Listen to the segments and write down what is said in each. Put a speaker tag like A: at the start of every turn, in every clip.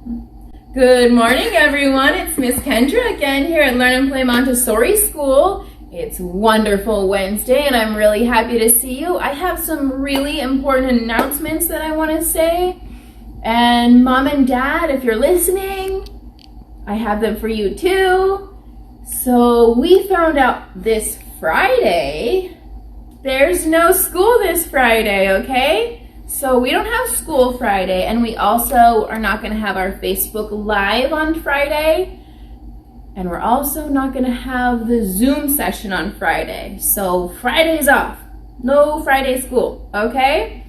A: Good morning, everyone. It's Miss Kendra again here at Learn and Play Montessori School. It's wonderful Wednesday, and I'm really happy to see you. I have some really important announcements that I want to say. And Mom and Dad, if you're listening, I have them for you too. So we found out this Friday, there's no school this Friday, okay? So we don't have school Friday, and we also are not going to have our Facebook Live on Friday, and we're also not going to have the Zoom session on Friday. So Friday's off. No Friday school, okay?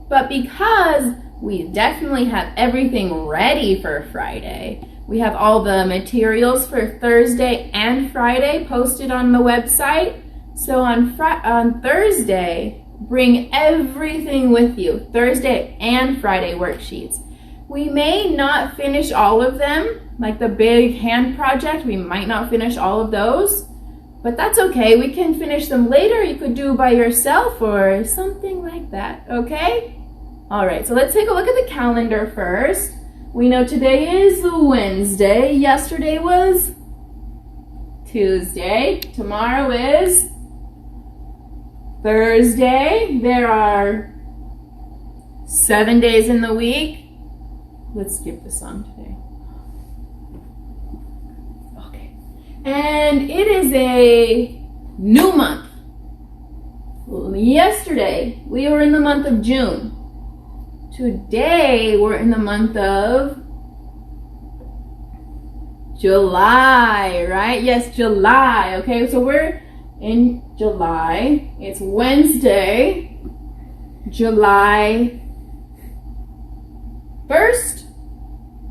A: But because we definitely have everything ready for Friday, we have all the materials for Thursday and Friday posted on the website. So on Thursday, bring everything with you, Thursday and Friday worksheets. We may not finish all of them, like the big hand project, we might not finish all of those, but that's okay. We can finish them later. You could do by yourself or something like that, okay? All right, so let's take a look at the calendar first. We know today is Wednesday, yesterday was Tuesday, tomorrow is Thursday. There are 7 days in the week. Let's skip the song today. Okay. And it is a new month. Yesterday, we were in the month of June. Today, we're in the month of July, right? Yes, July. Okay, so we're in July. It's Wednesday, July 1st,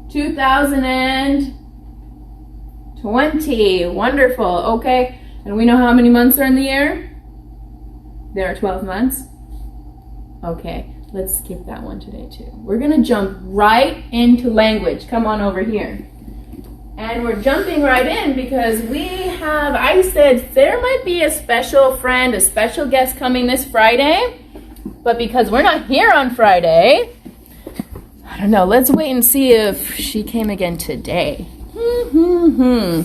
A: 2020. Wonderful. Okay, and we know how many months are in the year? There are 12 months. Okay, let's skip that one today too. We're gonna jump right into language. Come on over here. And we're jumping right in because I said there might be a special friend, a special guest coming this Friday, but because we're not here on Friday, I don't know, let's wait and see if she came again today. Who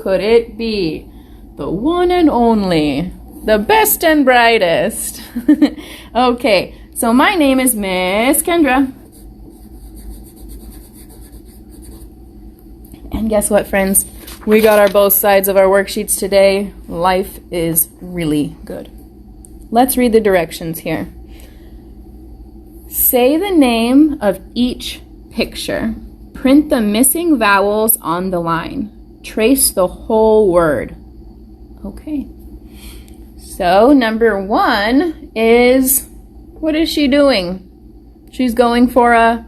A: could it be? The one and only, the best and brightest. Okay, so my name is Miss Kendra. And guess what, friends? We got our both sides of our worksheets today. Life is really good. Let's read the directions here. Say the name of each picture. Print the missing vowels on the line. Trace the whole word. Okay. So number 1 is, what is she doing? She's going for a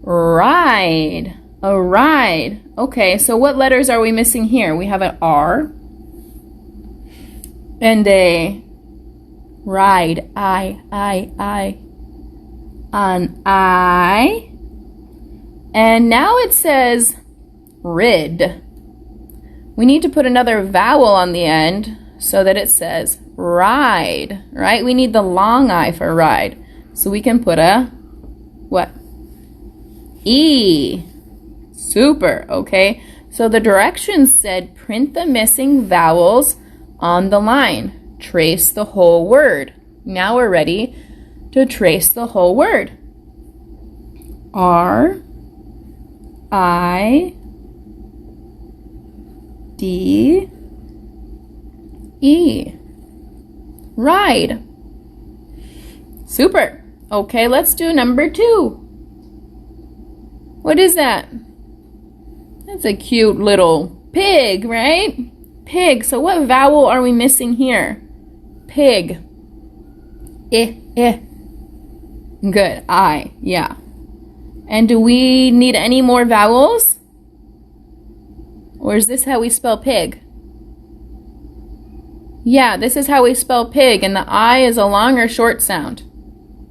A: ride. A ride. Okay, so what letters are we missing here? We have an R and a ride. I. An I. And now it says rid. We need to put another vowel on the end so that it says ride, right? We need the long I for ride. So we can put a what? E. Super, okay? So the directions said print the missing vowels on the line. Trace the whole word. Now we're ready to trace the whole word. R, I, D, E. Ride. Super. Okay, let's do number 2. What is that? That's a cute little pig, right? Pig. So what vowel are we missing here? Pig. Eh. Good. I. Yeah. And do we need any more vowels? Or is this how we spell pig? Yeah, this is how we spell pig, and the I is a long or short sound.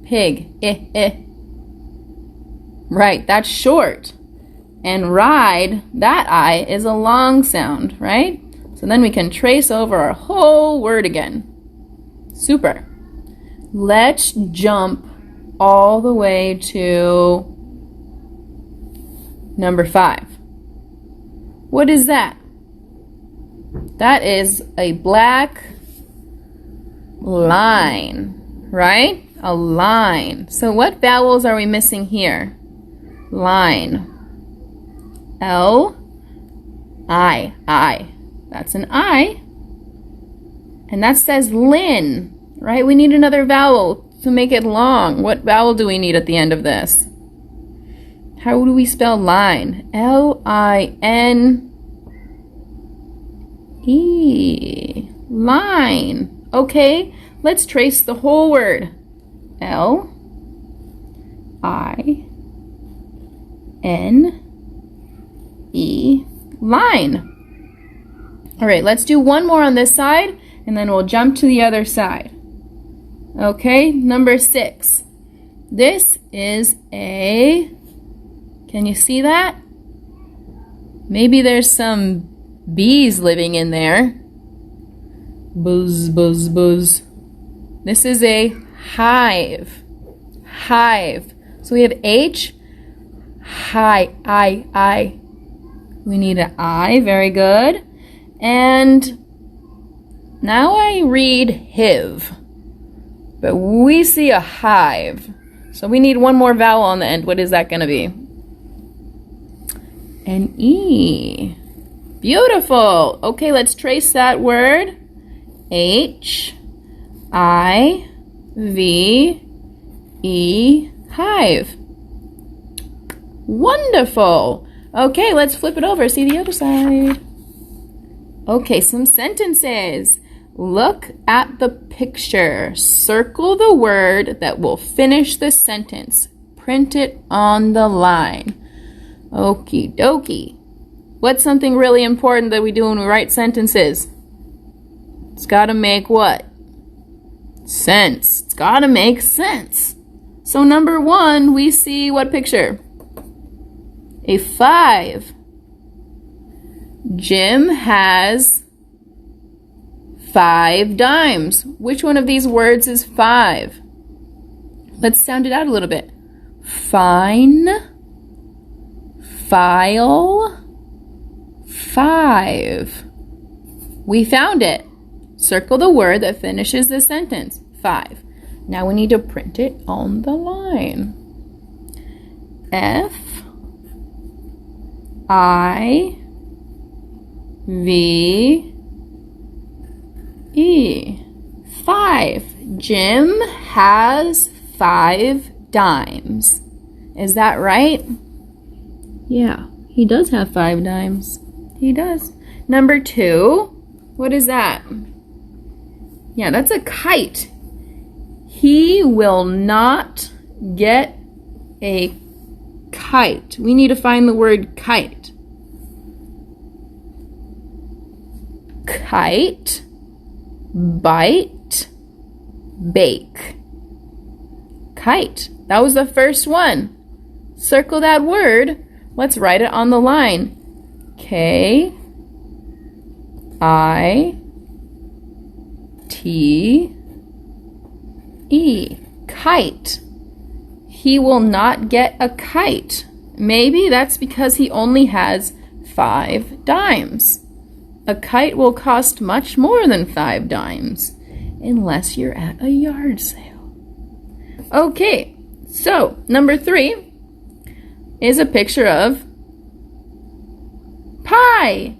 A: Pig. Eh. Right, that's short. And ride, that I is a long sound, right? So then we can trace over our whole word again. Super. Let's jump all the way to Number 5. What is that? That is a black line, right? A line. So what vowels are we missing here? Line. L, I. That's an I. And that says lin, right? We need another vowel to make it long. What vowel do we need at the end of this? How do we spell line? L-I-N-E. Line. Okay, let's trace the whole word. L-I-N-E. Line. All right, let's do one more on this side, and then we'll jump to the other side. Okay, number 6. This is a... Can you see that? Maybe there's some bees living in there. Buzz, buzz, buzz. This is a hive. Hive. So we have H, I. We need an I, very good. And now I read hiv, but we see a hive. So we need one more vowel on the end. What is that going to be? An E. Beautiful. Okay, let's trace that word. H-I-V-E, hive. Wonderful. Okay, let's flip it over. See the other side. Okay, some sentences. Look at the picture. Circle the word that will finish the sentence. Print it on the line. Okie dokie. What's something really important that we do when we write sentences? It's got to make what? Sense. It's got to make sense. So number 1, we see what picture? A 5. Jim has 5 dimes. Which one of these words is 5? Let's sound it out a little bit. Fine, file, 5. We found it. Circle the word that finishes the sentence. 5. Now we need to print it on the line. F-I-V-E. 5. Jim has 5 dimes. Is that right? Yeah, he does have 5 dimes. He does. Number 2, what is that? Yeah, that's a kite. He will not get a kite. We need to find the word kite. Kite, bite, bake. Kite. That was the first one. Circle that word. Let's write it on the line. K-I-T-E. Kite. He will not get a kite. Maybe that's because he only has 5 dimes. A kite will cost much more than 5 dimes, unless you're at a yard sale. Okay, so number 3 is a picture of pie.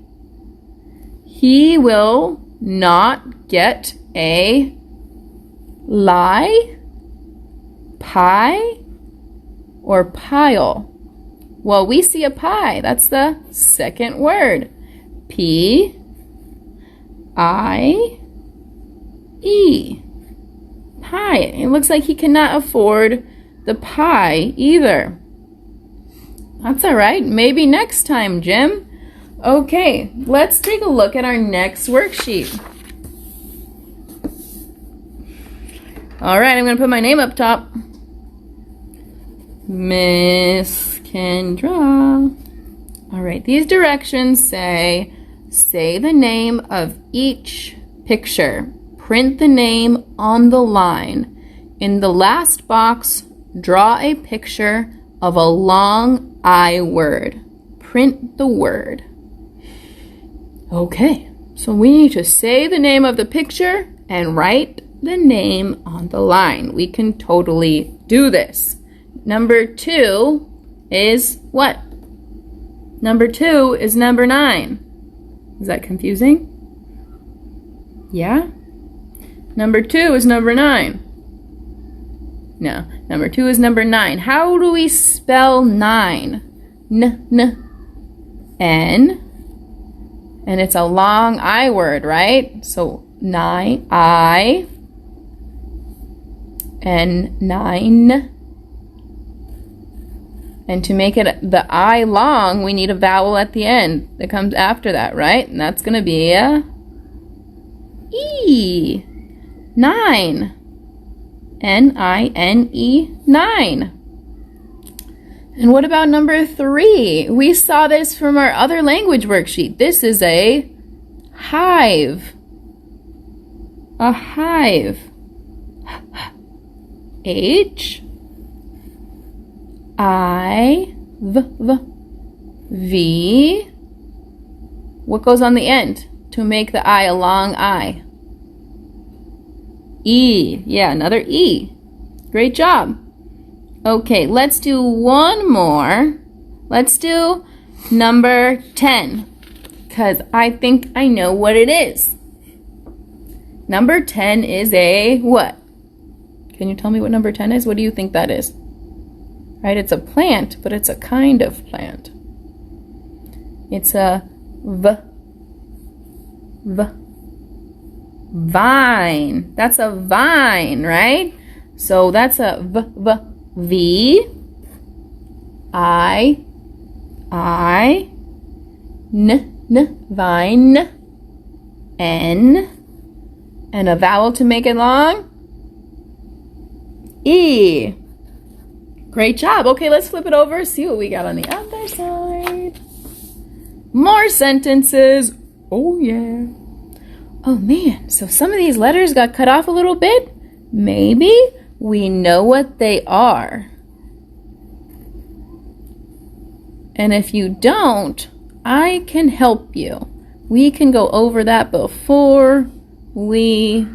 A: He will not get a lie, pie, or pile. Well, we see a pie. That's the second word. P-I-E. Pie. It looks like he cannot afford the pie either. That's all right. Maybe next time, Jim. Okay, let's take a look at our next worksheet. All right, I'm going to put my name up top. Miss Kendra. All right, these directions say the name of each picture. Print the name on the line. In the last box, draw a picture of a long I word. print the word. Okay, so we need to say the name of the picture and write the name on the line. We can totally do this. Number 2 is what? Number 2 is number 9. Is that confusing? Yeah? Number 2 is number 9. No, number 2 is number 9. How do we spell 9? N. And it's a long I word, right? So 9, I, and 9. And to make it the I long, we need a vowel at the end that comes after that, right? And that's going to be a E. 9. N-I-N-E, 9. And what about number 3? We saw this from our other language worksheet. This is a hive. A hive. H-I-V-V. What goes on the end to make the I a long I? E. Yeah, another E. Great job. Okay, let's do one more. Let's do number 10, because I think I know what it is. Number 10 is a what? Can you tell me what number 10 is? What do you think that is? Right, it's a plant, but it's a kind of plant. It's a vine. That's a vine, right? So that's a V, I, vine, N, and a vowel to make it long, E. Great job. Okay, let's flip it over, see what we got on the other side. More sentences. Oh, yeah. Oh, man, so some of these letters got cut off a little bit. Maybe we know what they are. And if you don't, I can help you. We can go over that before we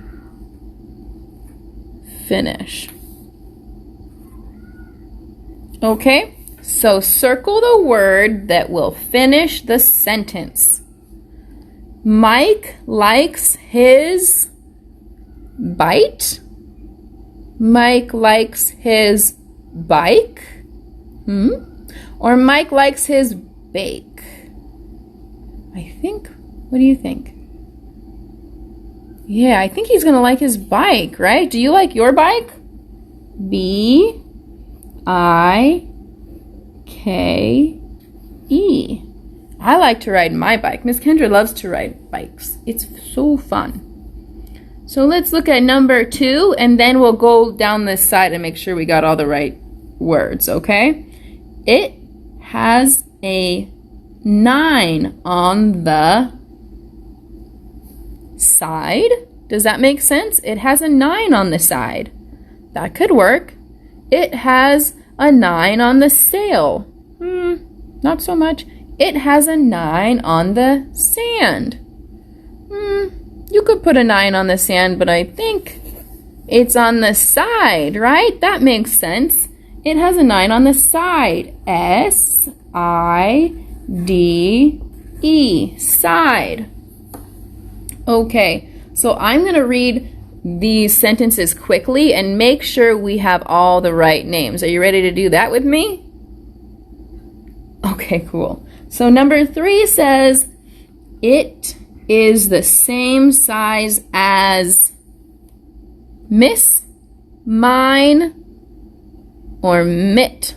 A: finish. Okay, so circle the word that will finish the sentence. Mike likes his bite. Mike likes his bike. Or Mike likes his bake. I think, what do you think? Yeah, I think he's gonna like his bike, right? Do you like your bike? B-I-K-E. I like to ride my bike. Miss Kendra loves to ride bikes. It's so fun. So let's look at number 2, and then we'll go down this side and make sure we got all the right words, okay? It has a 9 on the side. Does that make sense? It has a 9 on the side. That could work. It has a 9 on the sail. Not so much. It has a 9 on the sand. You could put a 9 on the sand, but I think it's on the side, right? That makes sense. It has a 9 on the side. S-I-D-E. Side. Okay, so I'm going to read these sentences quickly and make sure we have all the right names. Are you ready to do that with me? Okay, cool. So number 3 says, it is the same size as miss, mine, or mitt.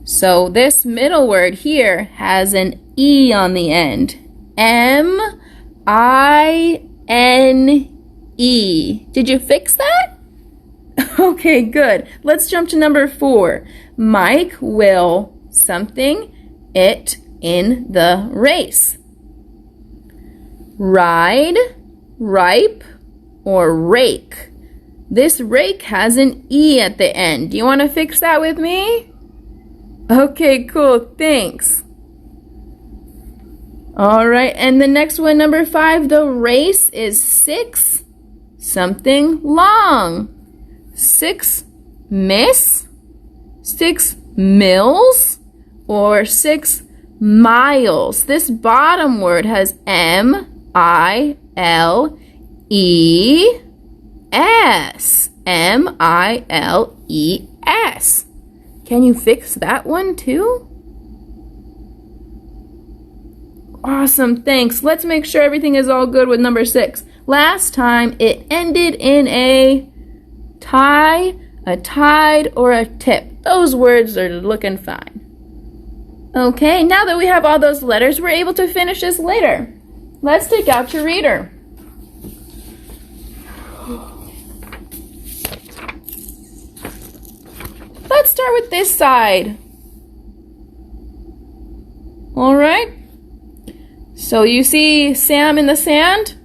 A: So this middle word here has an E on the end. M-I-N-E. Did you fix that? Okay, good. Let's jump to number 4. Mike will something it in the race. Ride, ripe, or rake. This rake has an E at the end. Do you want to fix that with me? Okay, cool. Thanks. All right, and the next one, number 5, the race is 6 something long. 6 miss, 6 mills, or 6 miles. This bottom word has M-I-L-E-S. M-I-L-E-S. Can you fix that one too? Awesome, thanks. Let's make sure everything is all good with number 6. Last time it ended in a tie, a tide, or a tip. Those words are looking fine. Okay, now that we have all those letters, we're able to finish this later. Let's take out your reader. Let's start with this side. All right. So you see Sam in the sand?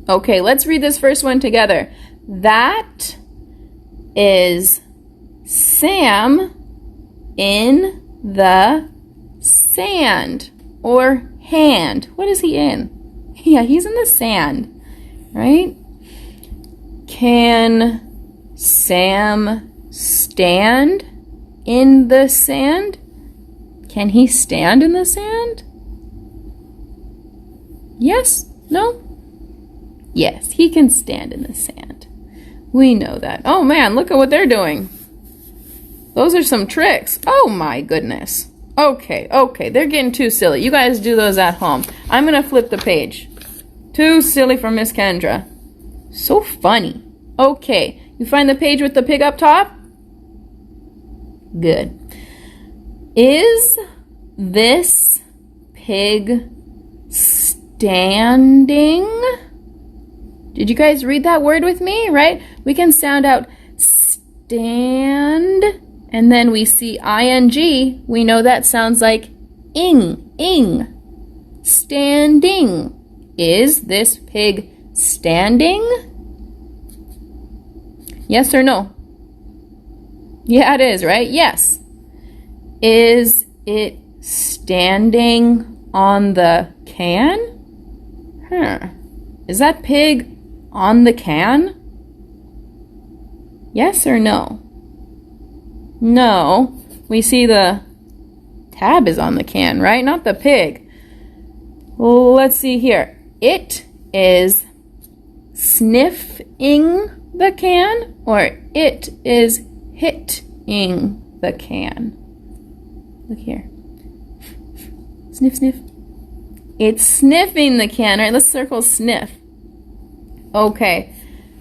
A: Okay, let's read this first one together. That is Sam in the sand, or hand. What is he in? Yeah, he's in the sand, right? Can Sam stand in the sand? Can he stand in the sand? Yes? No? Yes, he can stand in the sand. We know that. Oh man, look at what they're doing. Those are some tricks. Oh my goodness. Okay, they're getting too silly. You guys do those at home. I'm gonna flip the page. Too silly for Miss Kendra. So funny. Okay, you find the page with the pig up top? Good. Is this pig standing? Did you guys read that word with me, right? We can sound out stand, and then we see ing. We know that sounds like ing. Standing. Is this pig standing? Yes or no? Yeah, it is, right? Yes. Is it standing on the can? Is that pig on the can? Yes or no? No. We see the tab is on the can, right? Not the pig. Let's see here. It is sniffing the can, or it is hitting the can. Look here. Sniff, sniff. It's sniffing the can, right? Let's circle sniff. Okay.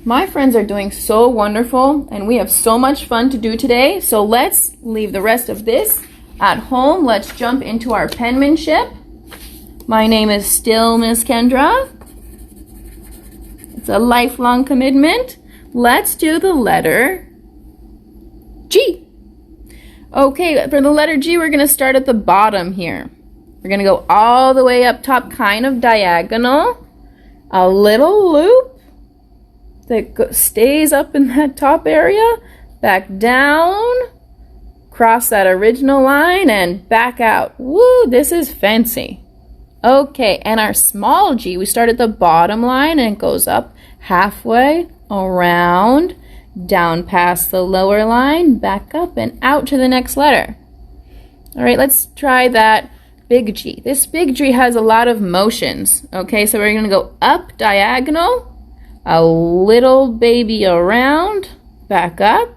A: My friends are doing so wonderful, and we have so much fun to do today. So let's leave the rest of this at home. Let's jump into our penmanship. My name is still Miss Kendra. It's a lifelong commitment. Let's do the letter G. Okay, for the letter G, we're going to start at the bottom here. We're going to go all the way up top, kind of diagonal. A little loop that stays up in that top area. Back down. Cross that original line and back out. Woo, this is fancy. Okay, and our small G, we start at the bottom line and it goes up halfway, around, down past the lower line, back up and out to the next letter. All right, let's try that big G. This big G has a lot of motions. Okay, so we're going to go up diagonal, a little baby around, back up,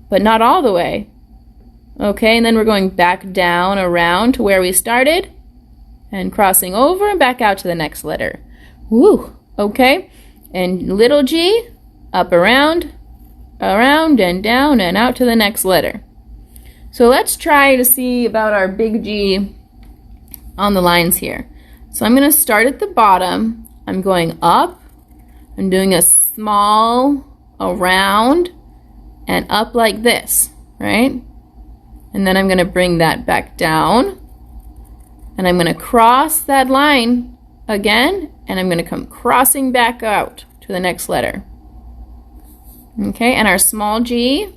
A: but not all the way. Okay, and then we're going back down around to where we started and crossing over and back out to the next letter. Woo, okay, and little G, up around and down and out to the next letter. So let's try to see about our big G on the lines here. So I'm going to start at the bottom. I'm going up. I'm doing a small around and up like this, right? And then I'm going to bring that back down. And I'm going to cross that line again. And I'm going to come crossing back out to the next letter. Okay, and our small G,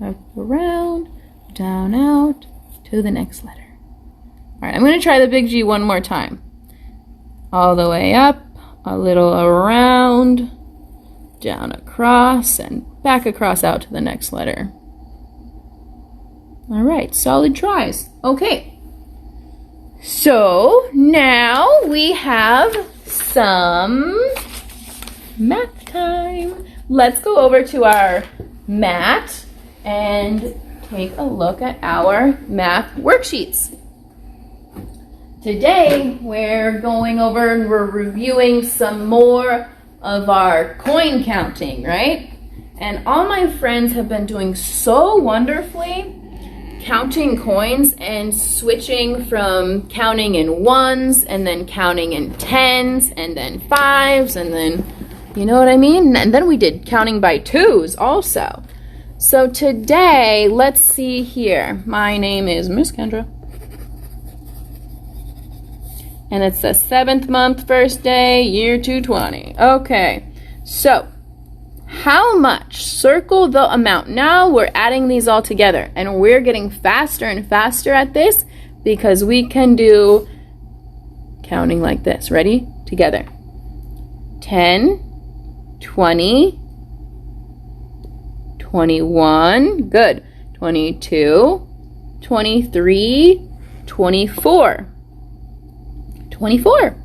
A: up around, down, out, to the next letter. All right, I'm going to try the big G one more time. All the way up, a little around, down across, and back across out to the next letter. All right, solid tries. Okay. So now we have some math time. Let's go over to our mat and take a look at our math worksheets. Today we're going over and we're reviewing some more of our coin counting, right? And all my friends have been doing so wonderfully counting coins and switching from counting in ones and then counting in tens and then fives and then, you know what I mean? And then we did counting by twos also. So today, let's see here. My name is Miss Kendra. And it's the 7th month, first day, year 220. Okay, so how much? Circle the amount. Now we're adding these all together, and we're getting faster and faster at this because we can do counting like this. Ready? Together. 10, 20, 21, good. 22, 23, 24. 24.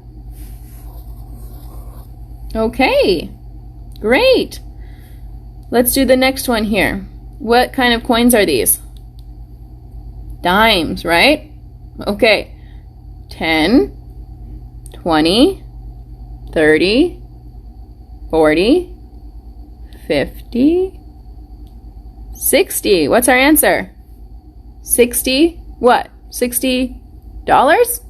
A: Okay, great. Let's do the next one here. What kind of coins are these? Dimes, right? Okay. 10, 20, 30, 40, 50, 60. What's our answer? 60, what? $60?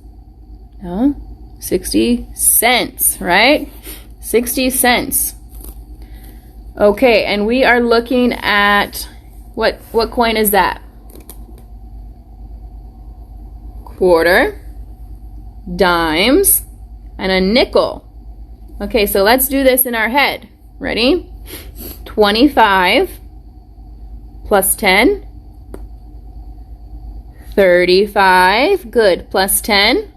A: No, 60 cents, right? 60 cents. Okay, and we are looking at, what coin is that? Quarter, dimes, and a nickel. Okay, so let's do this in our head. Ready? 25 plus 10. 35, good, plus 10.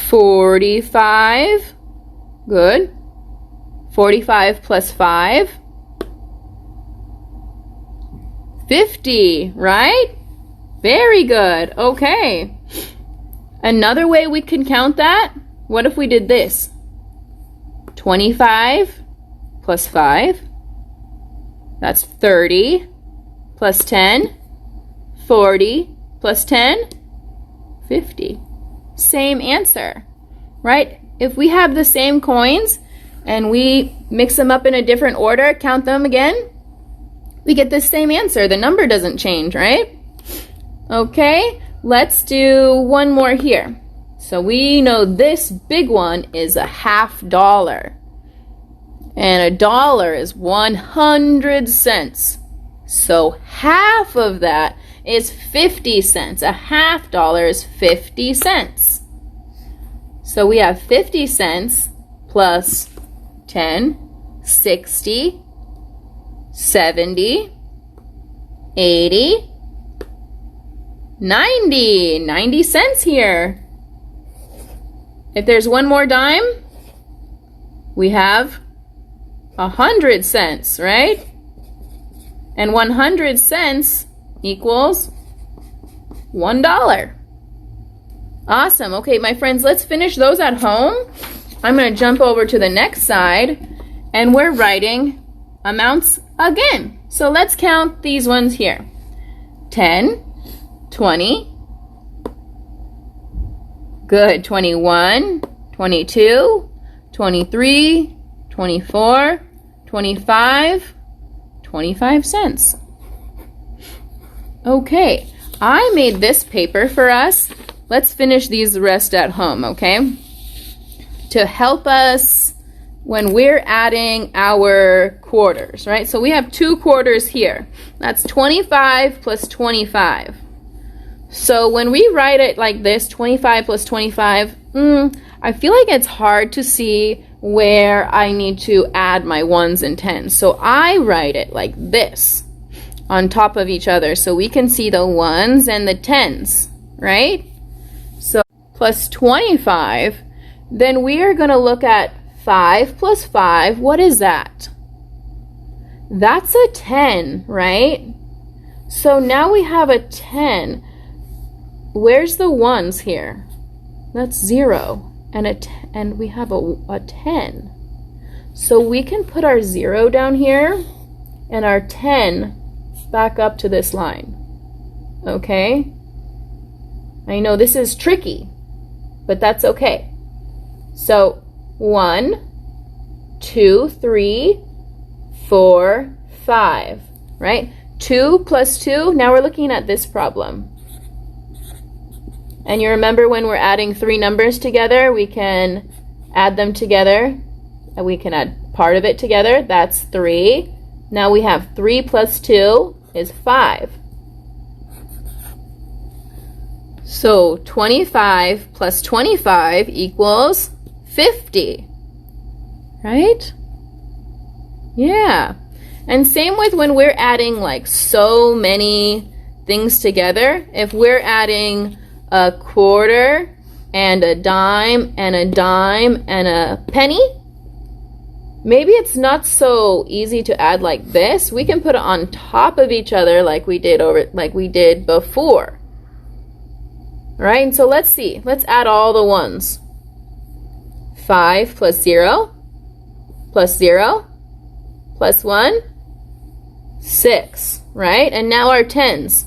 A: 45, good. 45 plus 5. 50, right? Very good. Okay. Another way we can count that, what if we did this? 25 plus 5. That's 30 plus 10. 40 plus 10. 50. Same answer, right? If we have the same coins and we mix them up in a different order, count them again, we get the same answer. The number doesn't change, right? Okay, let's do one more here. So we know this big one is $50. And $1 is 100 cents. So half of that is 50 cents. $50 is 50 cents. So we have 50 cents plus 10, 60, 70, 80, 90 cents here. If there's one more dime, we have 100 cents, right? And 100 cents equals $1. Awesome. Okay, my friends, let's finish those at home. I'm going to jump over to the next side, and we're writing amounts again. So let's count these ones here. 10, 20, good, 21, 22, 23, 24, 25, 25 cents. Okay, I made this paper for us. Let's finish these rest at home, okay? To help us when we're adding our quarters, right? So we have 2 quarters here. That's 25 plus 25. So when we write it like this, 25 plus 25, I feel like it's hard to see where I need to add my ones and tens. So I write it like this on top of each other so we can see the ones and the tens. right? So plus 25. Then we are going to look at 5 plus 5. What is that? That's a 10, right? So now we have a 10. Where's the ones here? That's 0. And we have a 10. So we can put our 0 down here and our 10 back up to this line. Okay? I know this is tricky, but that's okay. So 1, 2, 3, 4, 5, right? 2 plus 2, now we're looking at this problem. And you remember when we're adding three numbers together, we can add them together, and we can add part of it together. That's 3. Now we have 3 plus 2 is 5. So 25 plus 25 equals 50, right? Yeah. And same with when we're adding like so many things together. If we're adding a quarter and a dime and a dime and a penny, maybe it's not so easy to add like this. We can put it on top of each other like we did before. Right? And so let's see. Let's add all the ones. 5 plus 0 plus 0 plus 1, 6, right? And now our tens.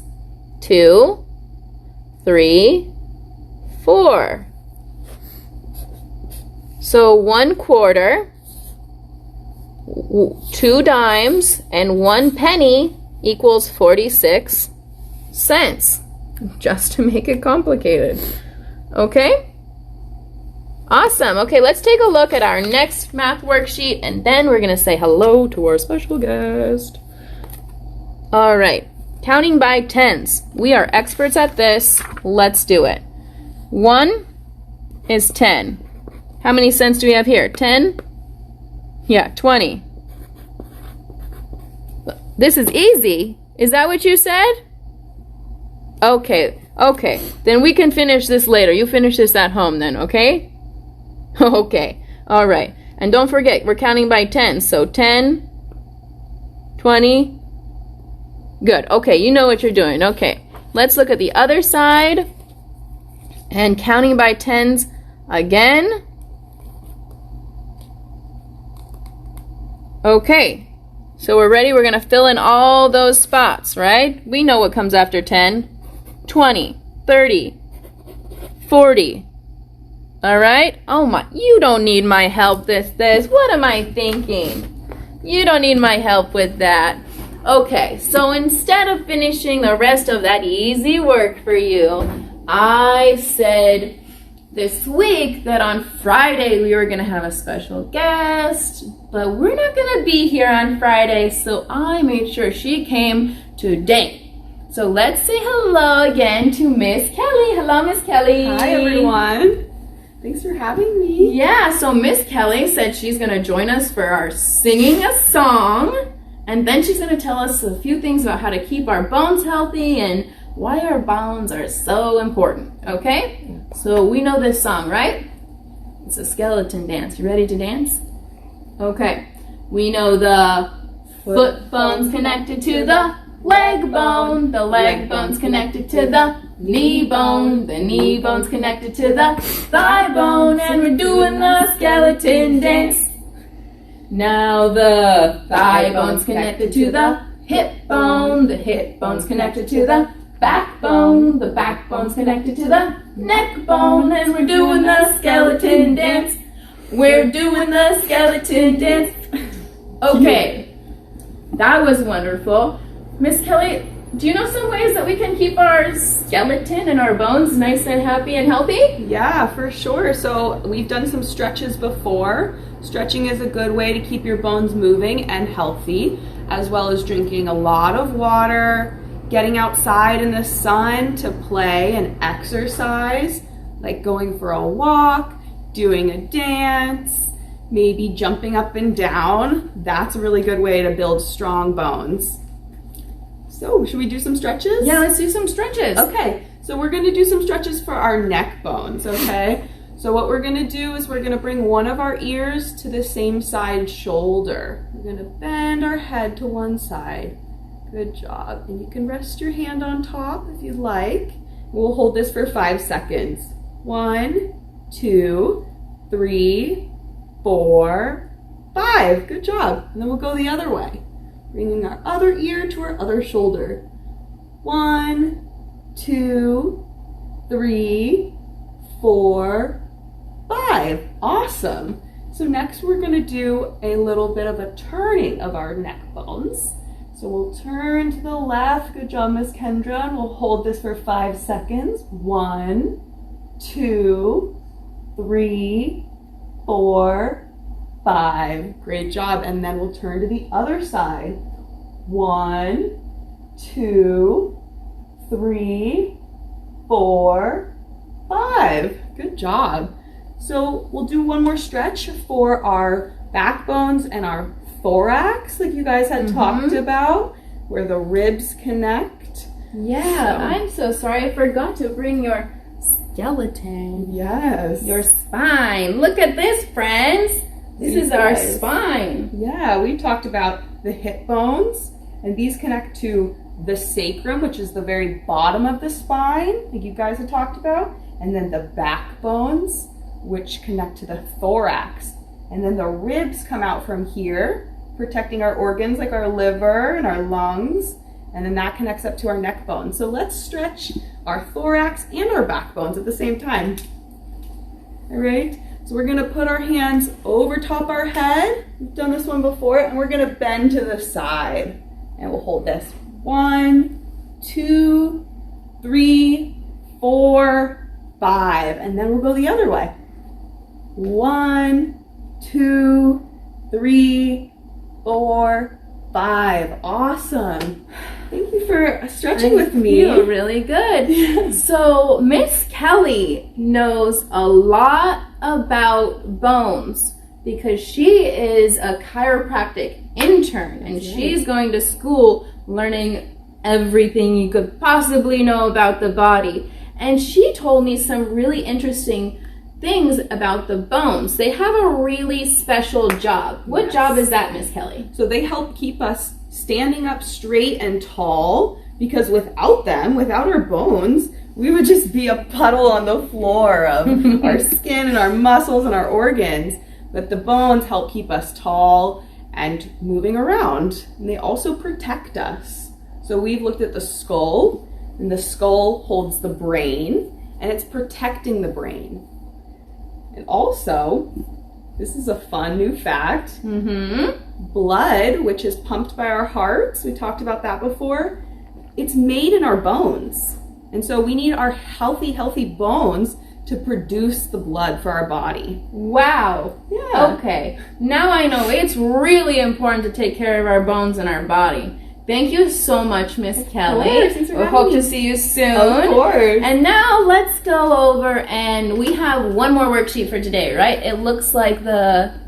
A: 2, 3, 4. So 1 quarter, 2 dimes, and 1 penny equals 46 cents. Just to make it complicated. Okay? Awesome. Okay, let's take a look at our next math worksheet, and then we're going to say hello to our special guest. All right. Counting by tens. We are experts at this. Let's do it. 1 is 10. How many cents do we have here? 10? Yeah, 20. This is easy. Is that what you said? Okay. Then we can finish this later. You finish this at home then, okay? Okay. All right. And don't forget, we're counting by tens. So 10, 20. Good. Okay, you know what you're doing. Okay. Let's look at the other side. And counting by tens again. Okay. So we're ready. We're going to fill in all those spots, right? We know what comes after 10. 20, 30, 40. All right? Oh my, you don't need my help with this. What am I thinking? You don't need my help with that. Okay, so instead of finishing the rest of that easy work for you, I said this week that on Friday we were going to have a special guest, but we're not going to be here on Friday, so I made sure she came today. So let's say hello again to Miss Kelly. Hello, Miss Kelly.
B: Hi, everyone. Thanks for having me.
A: Yeah, so Miss Kelly said she's going to join us for our singing a song, and then she's going to tell us a few things about how to keep our bones healthy and why our bones are so important, okay? So we know this song, right? It's a skeleton dance. You ready to dance? Okay. We know the foot bone's connected to the leg bone's connected to the knee bone's connected to the thigh bone, and we're doing the skeleton dance. Now the thigh bone's connected to the hip bone's connected to the backbone's connected to the neck bone, and we're doing the skeleton dance. We're doing the skeleton dance. Okay, that was wonderful. Miss Kelly, do you know some ways that we can keep our skeleton and our bones nice and happy and healthy?
B: Yeah, for sure. So we've done some stretches before. Stretching is a good way to keep your bones moving and healthy, as well as drinking a lot of water, getting outside in the sun to play and exercise, like going for a walk, doing a dance, maybe jumping up and down. That's a really good way to build strong bones. So, should we do some stretches?
A: Yeah, let's do some stretches.
B: Okay, So we're going to do some stretches for our neck bones, okay? So what we're going to do is we're going to bring one of our ears to the same side shoulder. We're going to bend our head to one side. Good job. And you can rest your hand on top if you'd like. We'll hold this for 5 seconds. 1, 2, 3, 4, 5. Good job. And then we'll go the other way. Bringing our other ear to our other shoulder. 1, 2, 3, 4, 5. Awesome. So next we're going to do a little bit of a turning of our neck bones. So we'll turn to the left. Good job, Miss Kendra. And we'll hold this for 5 seconds. 1, 2, 3, 4, 5. Great job. And then we'll turn to the other side. 1, 2, 3, 4, 5. Good job. So we'll do one more stretch for our backbones and our thorax, like you guys had talked about, where the ribs connect.
A: Yeah, I'm so sorry. I forgot to bring your skeleton.
B: Yes.
A: Your spine. Look at this, friends. This is our spine.
B: Yeah, we talked about the hip bones, and these connect to the sacrum, which is the very bottom of the spine, like you guys had talked about, and then the backbones, which connect to the thorax. And then the ribs come out from here, protecting our organs like our liver and our lungs. And then that connects up to our neck bones. So let's stretch our thorax and our backbones at the same time. All right, so we're gonna put our hands over top our head. We've done this one before, and we're gonna bend to the side. And we'll hold this. 1, 2, 3, 4, 5. And then we'll go the other way. 1, 2, 3, 4, 5. Awesome. Thank you for stretching with me.
A: I feel really good. So Miss Kelly knows a lot about bones because she is a chiropractic intern, and she's going to school learning everything you could possibly know about the body. And she told me some really interesting things about the bones. They have a really special job. What job is that, Miss Kelly?
B: So they help keep us standing up straight and tall, because without them, without our bones, we would just be a puddle on the floor of our skin and our muscles and our organs. But the bones help keep us tall and moving around. And they also protect us. So we've looked at the skull, and the skull holds the brain, and it's protecting the brain. And also, this is a fun new fact. Blood, which is pumped by our hearts, we talked about that before, it's made in our bones. And so we need our healthy bones to produce the blood for our body.
A: Wow.
B: Yeah.
A: Okay. Now I know it's really important to take care of our bones and our body. Thank you so much, Miss Kelly. We hope to see you soon.
B: Of course.
A: And now let's go over, and we have one more worksheet for today, right? It looks like the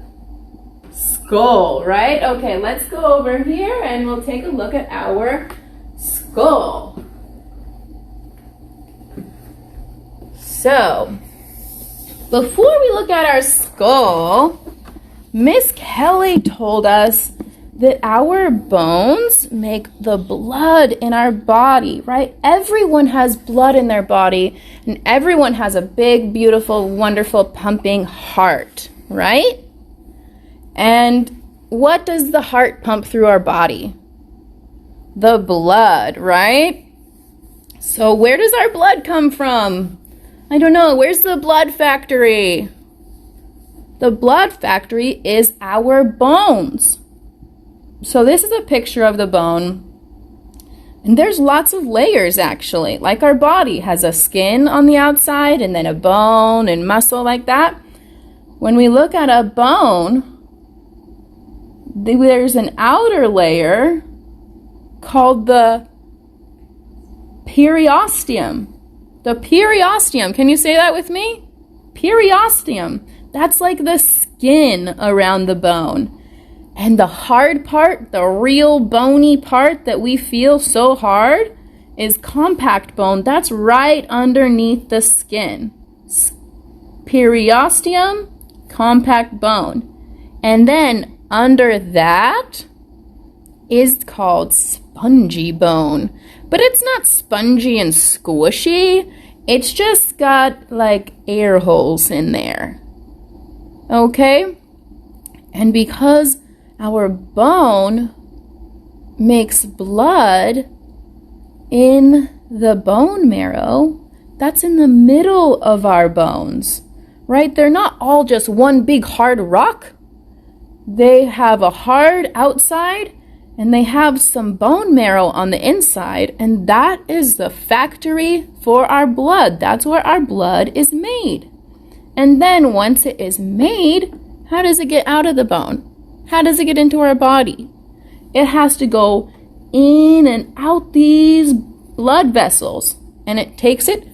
A: skull, right? Okay, let's go over here and we'll take a look at our skull. So, before we look at our skull, Miss Kelly told us that our bones make the blood in our body, right? Everyone has blood in their body, and everyone has a big, beautiful, wonderful, pumping heart, right? And what does the heart pump through our body? The blood, right? So where does our blood come from? I don't know. Where's the blood factory? The blood factory is our bones. So this is a picture of the bone. And there's lots of layers, actually. Like our body has a skin on the outside and then a bone and muscle like that. When we look at a bone, there's an outer layer called the periosteum. The periosteum. Can you say that with me? Periosteum. That's like the skin around the bone. And the hard part, the real bony part that we feel so hard, is compact bone. That's right underneath the skin. Periosteum, compact bone. And then under that is called spongy bone. But it's not spongy and squishy. It's just got like air holes in there. Okay? And because our bone makes blood in the bone marrow, that's in the middle of our bones, right? They're not all just one big hard rock. They have a hard outside and they have some bone marrow on the inside, and that is the factory for our blood. That's where our blood is made. And then once it is made, how does it get out of the bone? How does it get into our body? It has to go in and out these blood vessels, and it takes it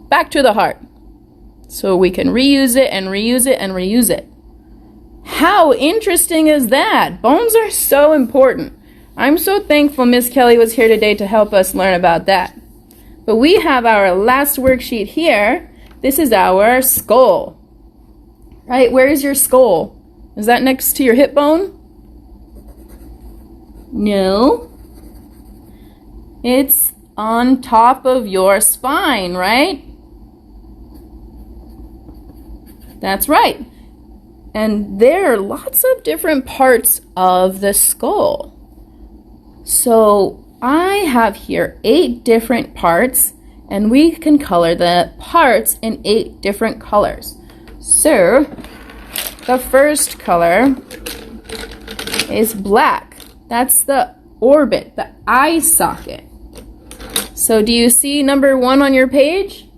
A: back to the heart. So we can reuse it and reuse it and reuse it. How interesting is that? Bones are so important. I'm so thankful Miss Kelly was here today to help us learn about that. But we have our last worksheet here. This is our skull. Right? Where is your skull? Is that next to your hip bone? No. It's on top of your spine, right? That's right. And there are lots of different parts of the skull. So I have here 8 different parts, and we can color the parts in 8 different colors. So the first color is black. That's the orbit, the eye socket. So do you see number 1 on your page?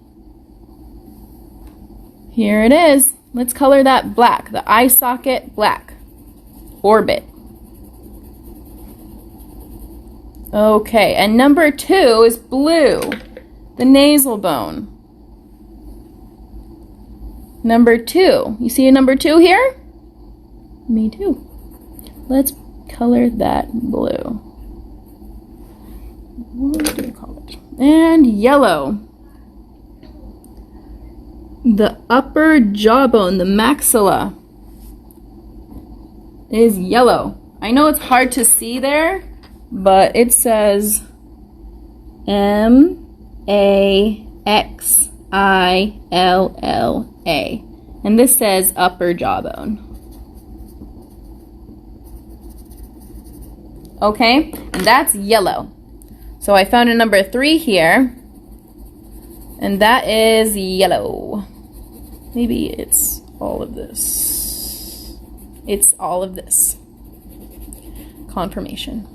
A: Here it is. Let's color that black. The eye socket, black. Orbit. Okay, and number 2 is blue. The nasal bone. Number 2. You see a number 2 here? Me too. Let's color that blue. What do we call it? And yellow. The upper jawbone, the maxilla, is yellow. I know it's hard to see there, but it says M-A-X-I-L-L-A. And this says upper jawbone. Okay, and that's yellow. So I found a number 3 here, and that is yellow. Maybe it's all of this. It's all of this. Confirmation.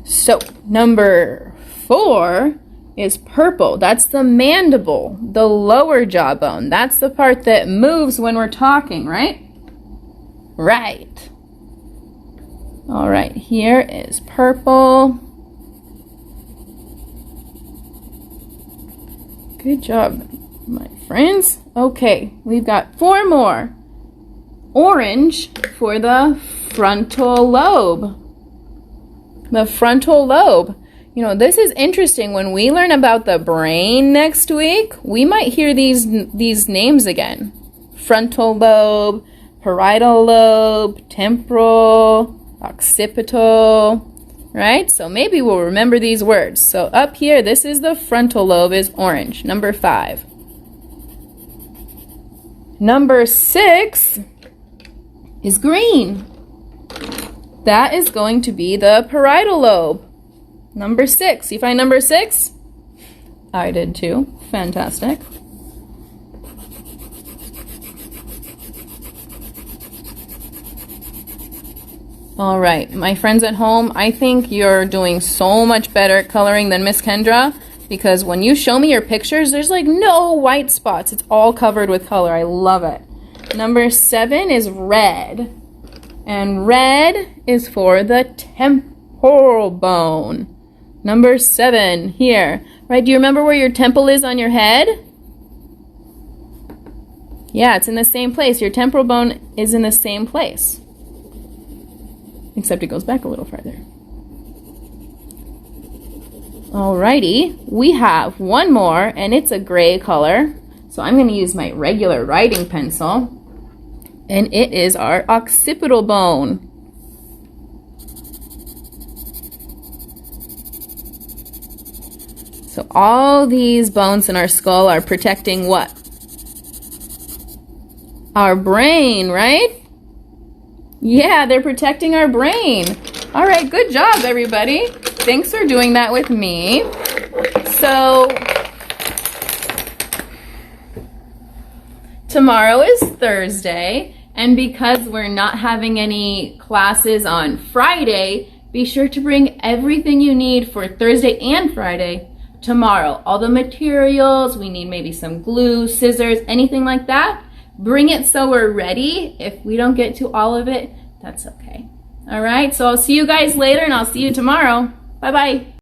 A: So, number 4 is purple. That's the mandible, the lower jawbone. That's the part that moves when we're talking, right? Right. All right, here is purple. Good job, my friends. Okay, we've got 4 more. Orange for the frontal lobe. The frontal lobe. You know, this is interesting. When we learn about the brain next week, we might hear these names again. Frontal lobe, parietal lobe, temporal, occipital, right? So maybe we'll remember these words. So up here, this is the frontal lobe is orange, number 5. Number 6 is green. That is going to be the parietal lobe. Number 6. You find number 6? I did too. Fantastic. All right, my friends at home, I think you're doing so much better at coloring than Miss Kendra, because when you show me your pictures, there's like no white spots. It's all covered with color. I love it. Number 7 is red. And red is for the temporal bone. Number 7 here. Right, do you remember where your temple is on your head? Yeah, it's in the same place. Your temporal bone is in the same place. Except it goes back a little farther. Alrighty, we have one more, and it's a gray color. So I'm going to use my regular writing pencil, and it is our occipital bone. So all these bones in our skull are protecting what? Our brain, right? Yeah, they're protecting our brain. All right, good job, everybody. Thanks for doing that with me. So tomorrow is Thursday, and because we're not having any classes on Friday, be sure to bring everything you need for Thursday and Friday tomorrow. All the materials, we need maybe some glue, scissors, anything like that. Bring it so we're ready. If we don't get to all of it, that's okay. All right, so I'll see you guys later, and I'll see you tomorrow. Bye-bye.